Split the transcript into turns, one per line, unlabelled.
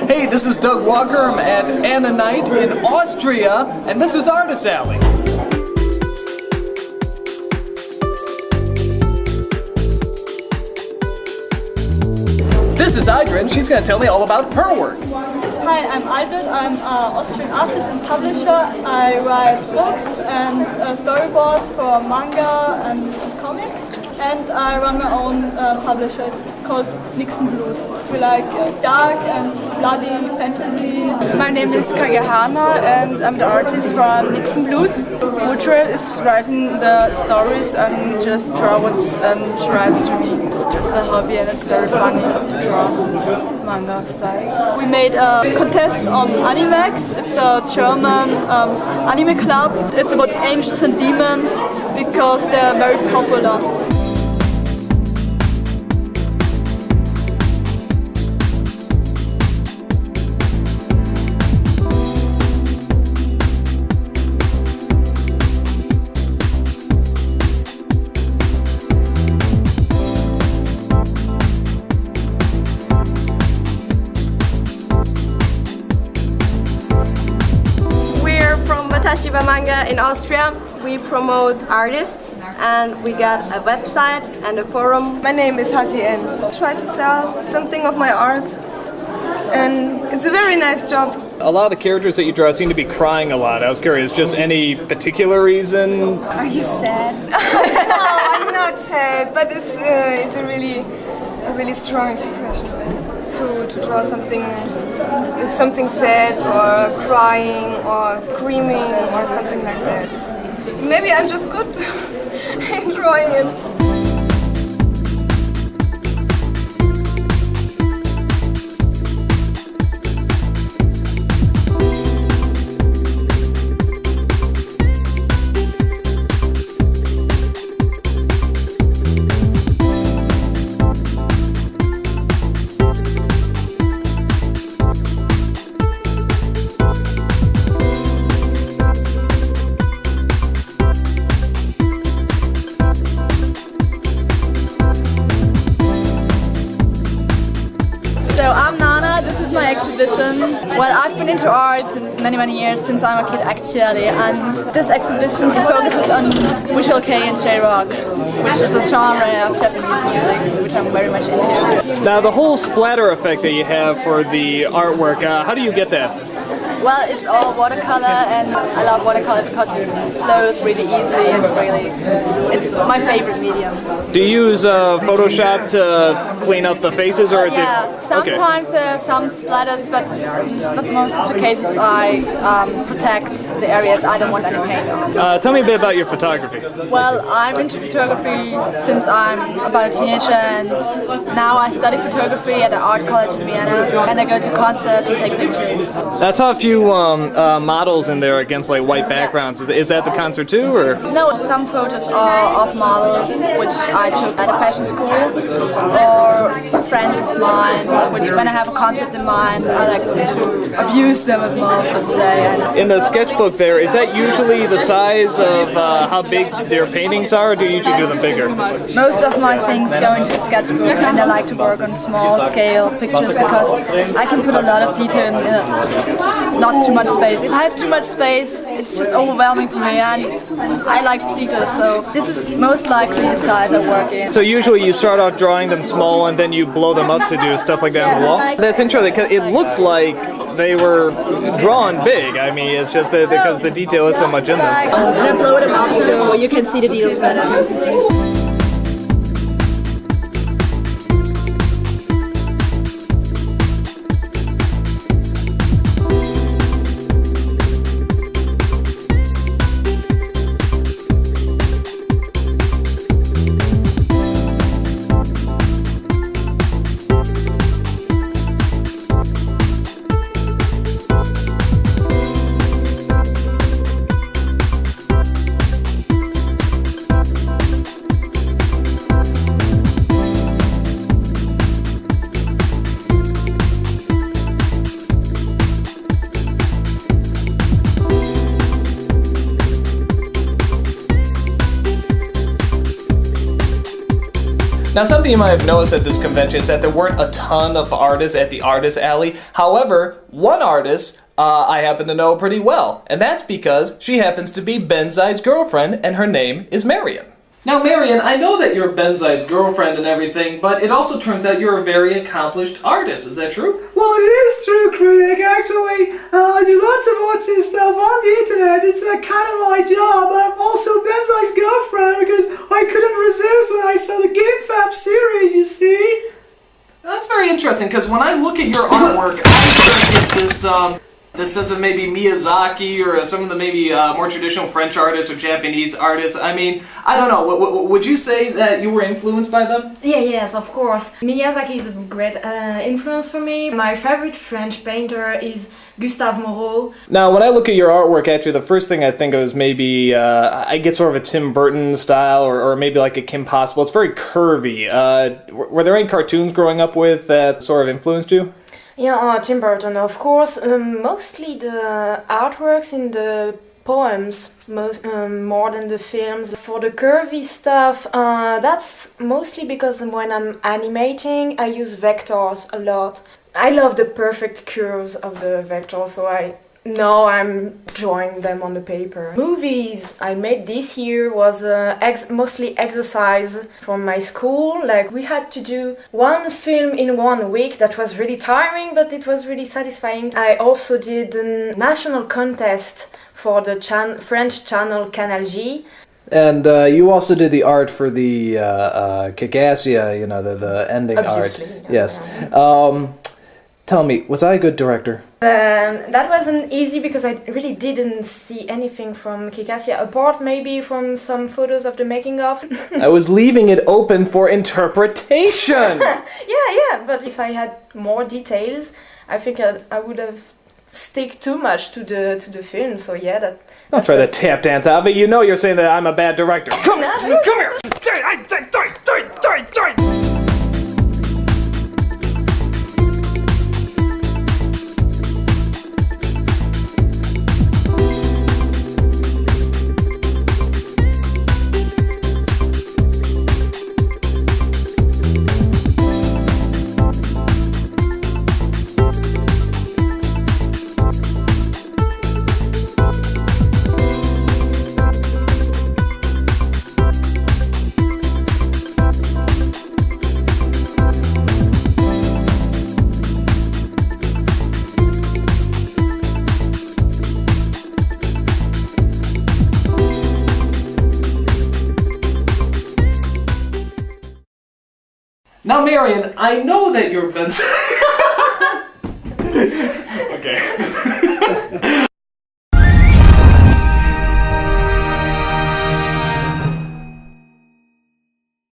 Hey, this is Doug Walker. I'm at Anna Night in Austria, and this is Artist Alley. This is Idrin. She's going to tell me all about her work.
Hi, I'm Idrin. I'm an Austrian artist and publisher. I write books and storyboards for manga and comics. And I run my own publisher. It's called Nixon Blut. We like dark and bloody fantasy.
My name is Kaya Hana and I'm the artist from Nixon Blut. Utra is writing the stories and just draw what she writes to me. It's just a hobby and it's very funny to draw manga style.
We made a contest on Animax. It's a German anime club. It's about angels and demons because they're very popular.
Shiba Manga in Austria. We promote artists and we got a website and a forum.
My name is Hasi N. I try to sell something of my art and it's a very nice job.
A lot of the characters that you draw seem to be crying a lot. I was curious, just any particular reason?
Are you sad? No, I'm not sad, but it's a really strong expression to draw something sad or crying or screaming or something like that. Maybe I'm just good in drawing it.
So I'm Nana, this is my exhibition. Well, I've been into art since many years, since I'm a kid actually, and this exhibition it focuses on visual kei and J-rock, which is a genre of Japanese music, which I'm very much into.
Now, the whole splatter effect that you have for the artwork, how do you get that?
Well, it's all watercolor, and I love watercolor because it flows really easily and it's my favorite medium.
Do you use Photoshop to clean up the faces, or is
yeah,
it?
sometimes some splatters, but not most of the cases I protect the areas I don't want any paint on.
Tell me a bit about your photography.
Well, I'm into photography since I'm about a teenager, and now I study photography at the art college in Vienna, and I go to concerts and take pictures.
I saw a few models in there against like white backgrounds. Is that the concert too, or?
No, some photos are of models which I took at a fashion school, or friends of mine, which when I have a concept in mind, I like to abuse them as well, so to say.
In the sketchbook there, is that usually the size of how big their paintings are, or do you usually do them bigger?
Most of my things go into the sketchbook, and I like to work on small scale pictures because I can put a lot of detail in not too much space. If I have too much space, it's just overwhelming for me, and I like details, so this is most likely the size I work in.
So usually you start out drawing them small and then you blow them up to do stuff like that on the wall? That's interesting because it looks like they were drawn big. I mean, it's just that because the detail is so much in them.
And I blow them up so you can see the details better.
Now, something you might have noticed at this convention is that there weren't a ton of artists at the Artist Alley. However, one artist I happen to know pretty well, and that's because she happens to be Benzai's girlfriend, and her name is Marion. Now, Marion, I know that you're Benzai's girlfriend and everything, but it also turns out you're a very accomplished artist. Is that true?
Well, it is true, Critic. Actually, I do lots of artsy stuff on the internet. It's kind of my job. I'm also Benzai's girlfriend because I couldn't resist when I saw the GameFab series, you see.
That's very interesting, because when I look at your artwork, I get this sense of maybe Miyazaki or some of the maybe more traditional French artists or Japanese artists. I mean, I don't know. Would you say that you were influenced by them?
Yes, of course. Miyazaki is a great influence for me. My favorite French painter is Gustave Moreau.
Now, when I look at your artwork, actually, the first thing I think of is maybe, I get sort of a Tim Burton style or maybe like a Kim Possible. It's very curvy. Were there any cartoons growing up with that sort of influenced you?
Yeah, Tim Burton, of course. Mostly the artworks in the poems, more than the films. For the curvy stuff, that's mostly because when I'm animating, I use vectors a lot. I love the perfect curves of the vectors, so I'm drawing them on the paper. Movies I made this year was mostly exercise from my school. Like, we had to do one film in 1 week. That was really tiring, but it was really satisfying. I also did a national contest for the French channel Canal J.
And you also did the art for the Kikassia, the ending
Obviously,
art. Yes. Tell me, was I a good director?
That wasn't easy because I really didn't see anything from Kikassia, apart maybe from some photos of the making of.
I was leaving it open for interpretation!
Yeah, but if I had more details, I think I would have stick too much to the film, so yeah, that...
Don't try to tap dance out of it, you know you're saying that I'm a bad director. Come here! Now, Marion, I know that you're Benzai. Okay.